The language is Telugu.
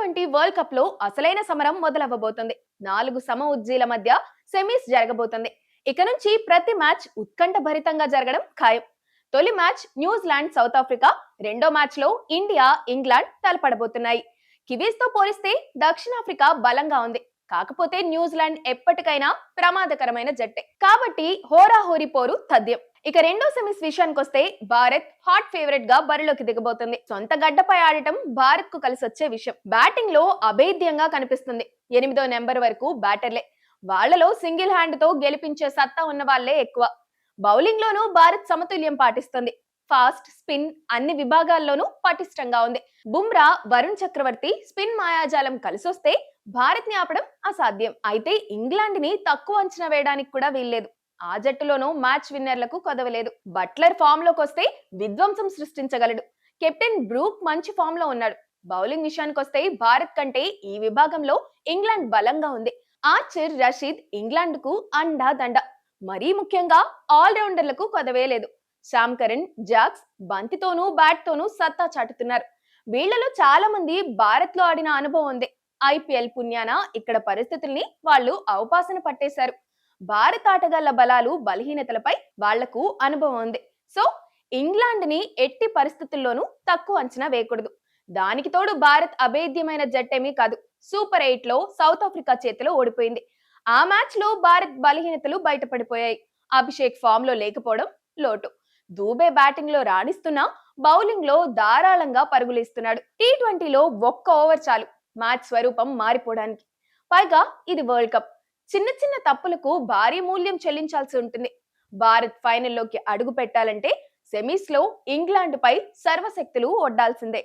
T20 వరల్డ్ కప్ లో అసలైన సమరం మొదలవ్వబోతుంది. 4 సమ ఉజ్జీల మధ్య సెమీస్ జరగబోతుంది. ఇక నుంచి ప్రతి మ్యాచ్ ఉత్కంఠ భరితంగా జరగడం ఖాయం. తొలి మ్యాచ్ న్యూజిలాండ్ సౌత్ ఆఫ్రికా, రెండో మ్యాచ్ లో ఇండియా ఇంగ్లాండ్ తలపడబోతున్నాయి. కివీస్ తో పోలిస్తే దక్షిణాఫ్రికా బలంగా ఉంది. కాకపోతే న్యూజిలాండ్ ఎప్పటికైనా ప్రమాదకరమైన జట్టే. కాబట్టి హోరాహోరీ పోరు తథ్యం. ఇక రెండో సెమీస్ విషయానికొస్తే భారత్ హాట్ ఫేవరెట్ గా బరిలోకి దిగబోతుంది. సొంత గడ్డపై ఆడటం భారత్ కు కలిసి వచ్చే విషయం. బ్యాటింగ్ లో అభేద్యంగా కనిపిస్తుంది. 8వ నెంబర్ వరకు బ్యాటర్లే. వాళ్లలో సింగిల్ హ్యాండ్ తో గెలిపించే సత్తా ఉన్న వాళ్లే ఎక్కువ. బౌలింగ్ లోనూ భారత్ సమతుల్యం పాటిస్తుంది. ఫాస్ట్, స్పిన్ అన్ని విభాగాల్లోనూ పటిష్టంగా ఉంది. బుమ్రా, వరుణ్ చక్రవర్తి స్పిన్ మాయాజాలం కలిసొస్తే భారత్ ని ఆపడం అసాధ్యం. అయితే ఇంగ్లాండ్ ని తక్కువ అంచనా వేయడానికి కూడా వీల్లేదు. ఆ జట్టులోనూ మ్యాచ్ విన్నర్లకు కొదవలేదు. బట్లర్ ఫామ్ లోకి వస్తే విధ్వంసం సృష్టించగలడు. కెప్టెన్ బ్రూక్ మంచి ఫామ్ లో ఉన్నాడు. బౌలింగ్ విషయానికొస్తే భారత్ కంటే ఈ విభాగంలో ఇంగ్లాండ్ బలంగా ఉంది. ఆర్చర్, రషీద్ ఇంగ్లాండ్ కు అండా దండ. మరీ ముఖ్యంగా ఆల్రౌండర్లకు కొదవే లేదు. శ్యామ్ కరణ్, జాక్స్ బంతితోనూ బ్యాట్ తోనూ సత్తా చాటుతున్నారు. వీళ్లలో చాలా మంది భారత్ లో ఆడిన అనుభవం ఉంది. ఐపీఎల్ పుణ్యాన ఇక్కడ పరిస్థితుల్ని వాళ్ళు అవపాసన పట్టేశారు. భారత ఆటగాళ్ల బలాలు, బలహీనతలపై వాళ్లకు అనుభవం ఉంది. సో ఇంగ్లాండ్ ని ఎట్టి పరిస్థితుల్లోనూ తక్కువ అంచనా వేయకూడదు. దానికి తోడు భారత్ అభేద్యమైన జట్టేమీ కాదు. సూపర్ 8 లో సౌత్ ఆఫ్రికా చేతిలో ఓడిపోయింది. ఆ మ్యాచ్ లో భారత్ బలహీనతలు బయటపడిపోయాయి. అభిషేక్ ఫామ్ లో లేకపోవడం లోటు. దూబే బ్యాటింగ్ లో రాణిస్తున్నా బౌలింగ్ లో ధారాళంగా పరుగులిస్తున్నాడు. T20లో ఒక్క ఓవర్ చాలు మ్యాచ్ స్వరూపం మారిపోవడానికి. పైగా ఇది వరల్డ్ కప్. చిన్న చిన్న తప్పులకు భారీ మూల్యం చెల్లించాల్సి ఉంటుంది. భారత్ ఫైనల్లోకి అడుగు పెట్టాలంటే సెమీస్ లో ఇంగ్లాండ్ పై సర్వశక్తులు ఒడ్డాల్సిందే.